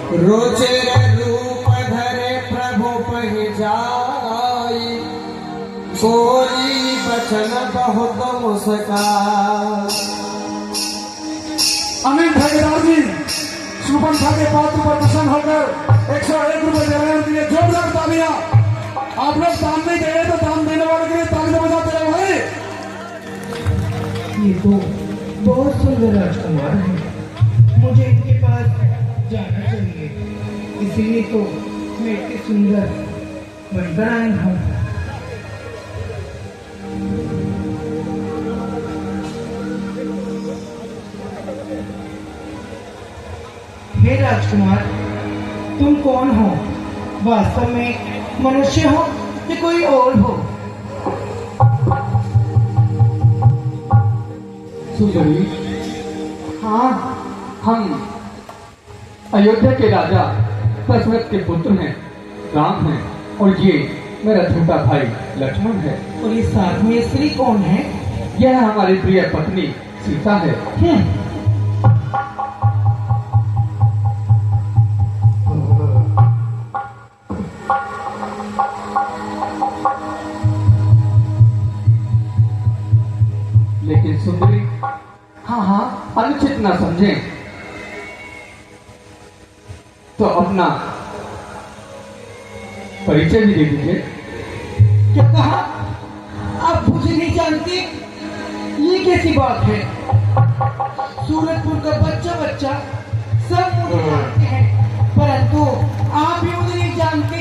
Rocher रूप धरे प्रभु पहि जाई, कोई बचन बहुत मुस्काई। अमीन ठेकेदार जी सुपंथा के पात्र पर प्रसन्न होकर 101 रुपए दे रहे हैं। उनके लिए जोरदार तालियां। आप लोग दान नहीं दे रहे तो दान देने वाले के लिए तालियां बजाते रहो भाई। ये तो बहुत सुंदर राजकुमार है, मुझे इनके पास जाना चाहिए, इसीलिए तो मैं इतनी सुंदर बनकर आई हूँ। हे राजकुमार, तुम कौन हो? वास्तव में मनुष्य हो या कोई और हो? सुंदरी, हाँ, हम अयोध्या के राजा दशरथ के पुत्र हैं, राम हैं, और ये मेरा छोटा भाई लक्ष्मण है। और इस साथ में स्त्री कौन है? यह हमारी प्रिय पत्नी सीता है। लेकिन सुंदरी, हाँ, अनुचित ना समझें तो अपना परिचय भी दे दीजिए। क्या कहा? आप मुझे नहीं जानते? ये कैसी बात है? सूरजपुर का बच्चा सब मुझे जानते हैं, परंतु आप भी मुझे नहीं जानते।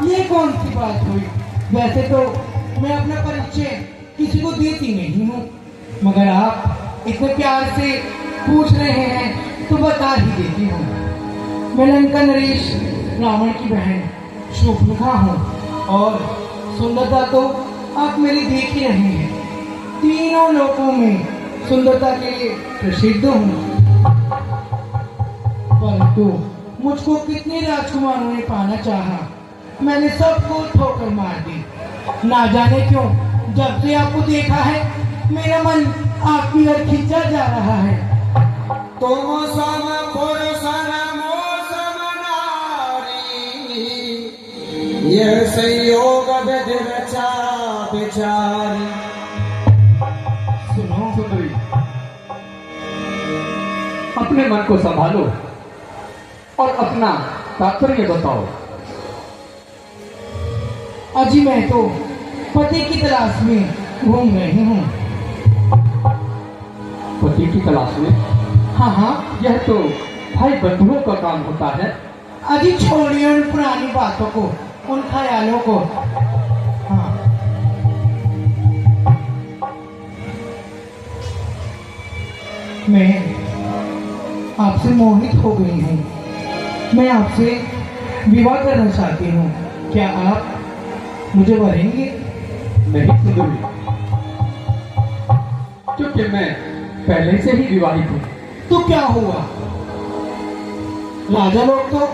ये कौन सी बात हुई? वैसे तो मैं अपना परिचय किसी को देती नहीं हूँ, मगर आप इतने प्यार से पूछ रहे हैं तो बता ही देती हूँ। मैं लंका नरेश रावण की बहन शूर्पणखा हूँ, और सुंदरता तो आप मेरी देख ही रहे हैं। तीनों लोकों में सुंदरता के लिए प्रसिद्ध हूँ, परंतु मुझको कितने राजकुमारों ने पाना चाहा, मैंने सबको ठोकर मार दी। ना जाने क्यों जब से आपको देखा है मेरा मन आपकी ओर खींचा जा रहा है। तुम सम पुरुष नमो सम नारी, यह संयोग विधि रचा विचारी। सुनो सुंदरी, अपने मन को संभालो और अपना तात्पर्य बताओ। अजी मैं तो पति की तलाश में घूम रही हूँ। पति की तलाश में? हाँ, यह तो भाई बंधुओं का काम होता है। अजी छोड़िए उन पुरानी बातों को, उन ख्यालों को। हाँ, मैं आपसे मोहित हो गई हूँ। मैं आपसे विवाह करना चाहती हूँ, क्या आप मुझे वरेंगे? नहीं सुंदरी, क्योंकि मैं पहले से ही विवाहित हूँ। तो क्या हुआ? राजा लोग तो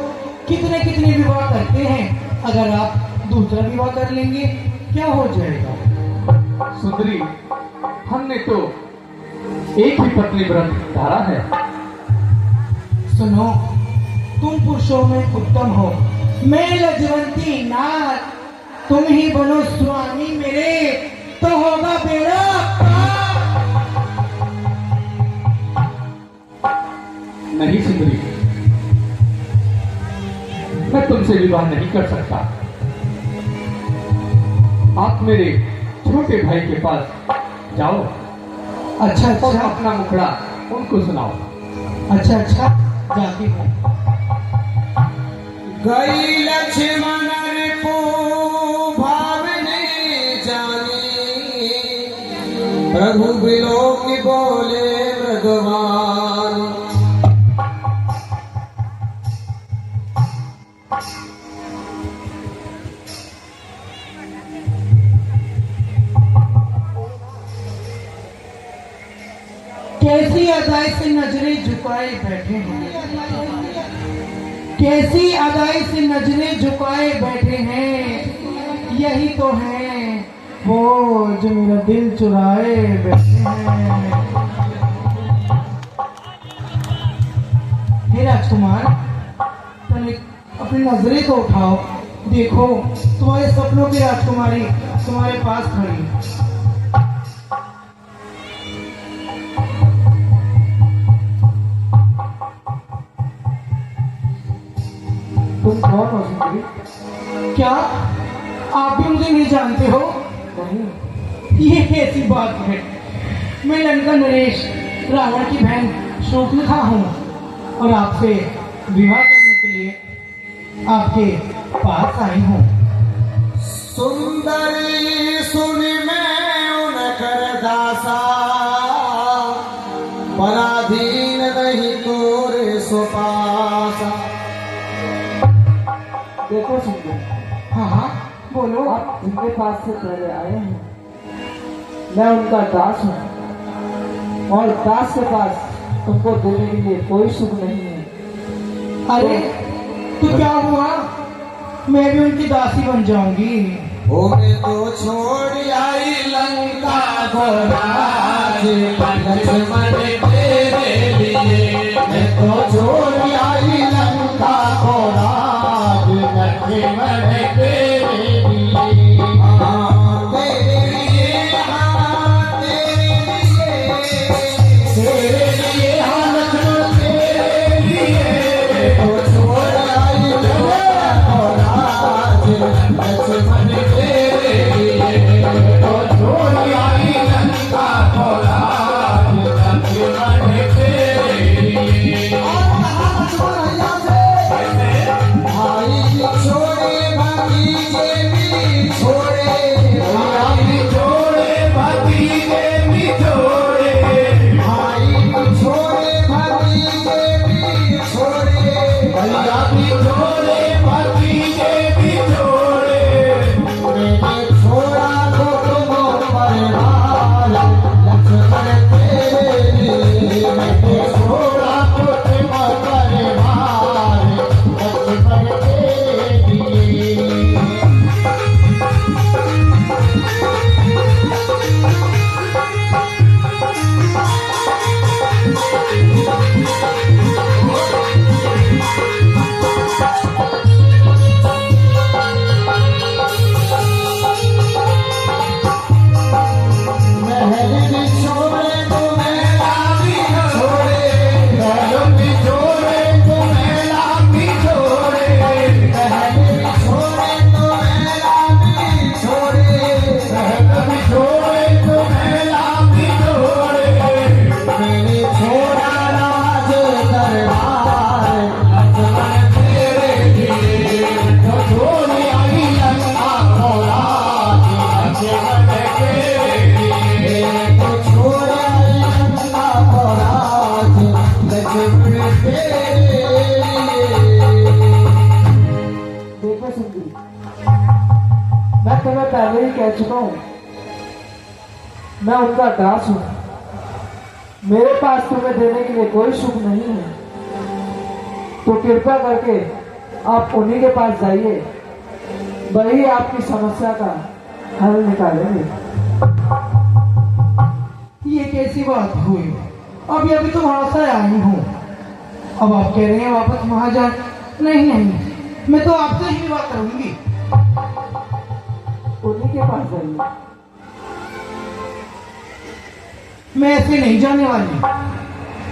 कितने कितने विवाह करते हैं, अगर आप दूसरा विवाह कर लेंगे क्या हो जाएगा? सुंदरी, हमने तो एक ही पत्नी व्रत धारा है। सुनो, तुम पुरुषों में उत्तम हो, मैं लजवंती नार, तुम ही बनो स्वामी मेरे, तो होगा बेड़ा पार। नहीं सुंदरी, मैं तुमसे विवाह नहीं कर सकता। आप मेरे छोटे भाई के पास जाओ। अच्छा और अच्छा अपना मुखड़ा उनको सुनाओ। अच्छा अच्छा, जाती हूँ। गई लक्ष्मण रिपु भावने जानी, प्रभु विलोक बोले भगवान। कैसी अदाई से नजरें झुकाए बैठे हैं, कैसी अदाई से नजरें झुकाए बैठे हैं, यही तो है वो जो मेरा दिल चुराए बैठे हैं। हे राजकुमार, तनिक अपनी नजरें तो उठाओ, देखो तुम्हारे सपनों की राजकुमारी तुम्हारे पास खड़ी है। तुम कौन हो सुंदरी? क्या आप भी मुझे नहीं जानते हो? नहीं। ये कैसी बात है? मैं लंका नरेश, रावण की बहन शोकलिखा हूँ और आपसे विवाह करने के लिए आपके पास आई हूँ। सुंदरी सुन मैं उनकर दासा, पराधीन नहीं तोरे सुपासा। देखो सुंदरी, हाँ हाँ बोलो। आप जिनके पास से पहले आए हैं, मैं उनका दास हूँ और दास के पास तुमको देने के लिए कोई सुख नहीं है। अरे तो क्या हुआ, मैं भी उनकी दासी बन जाऊंगी। ओरे तो छोड़ आई लंका को राज, लक्ष्मण तेरे लिए। मैं तो छोड़ आई लंका को राज, लक्ष्मण तेरे लिए। हाँ तेरे लिए, हाँ तेरे लिए, हाँ लक्ष्मण तेरे लिए। मैं तो छोड़ आई लंका को राज, लक्ष्मण तेरे लिए। तो छोड़ आई लंका को राज, लक्ष्मण तेरे लिए। भाई भी छोड़े भतीजे भी छोड़े, भाई भी छोड़े भतीजे भी छोड़े, भाई भी छोड़े भतीजे भी छोड़े, भैया भी छोड़े भतीजे भी छोड़े। मैंने छोड़ा कुटुंब परिवार, लक्ष्मण तेरे लिए। मैंने छोड़ा कुटुंब परिवार, लक्ष्मण तेरे लिए। महल भी छोड़े तो मेला भी छोड़े, महल भी छोड़े तो मेला भी छोड़े, महल भी छोड़े तो मेला भी छोड़े, महल भी छोड़े तो मेला भी छोड़े। मैंने छोड़ा राज दरबार, लक्ष्मण तेरे लिए। तो छोड़ आई लंका को राज, लक्ष्मण तेरे लिए। तो छोड़ आई लंका को राज, लक्ष्मण तेरे लिए। देखो सुंदरी, मैं तुम्हें पहले ही कह चुका हूँ, मैं उनका दास हूँ। मेरे पास तुम्हें देने के लिए कोई सुख नहीं है, तो कृपया करके आप उन्हीं के पास जाइए, वही आपकी समस्या का हल निकालेंगे। ये कैसी बात हुई? अभी अभी तो वहां से आई हूँ, अब आप कह रहे हैं वापस वहां जा? नहीं नहीं, मैं तो आपसे ही विवाह करूंगी। उन्हीं के पास जाइए। मैं ऐसे नहीं जाने वाली।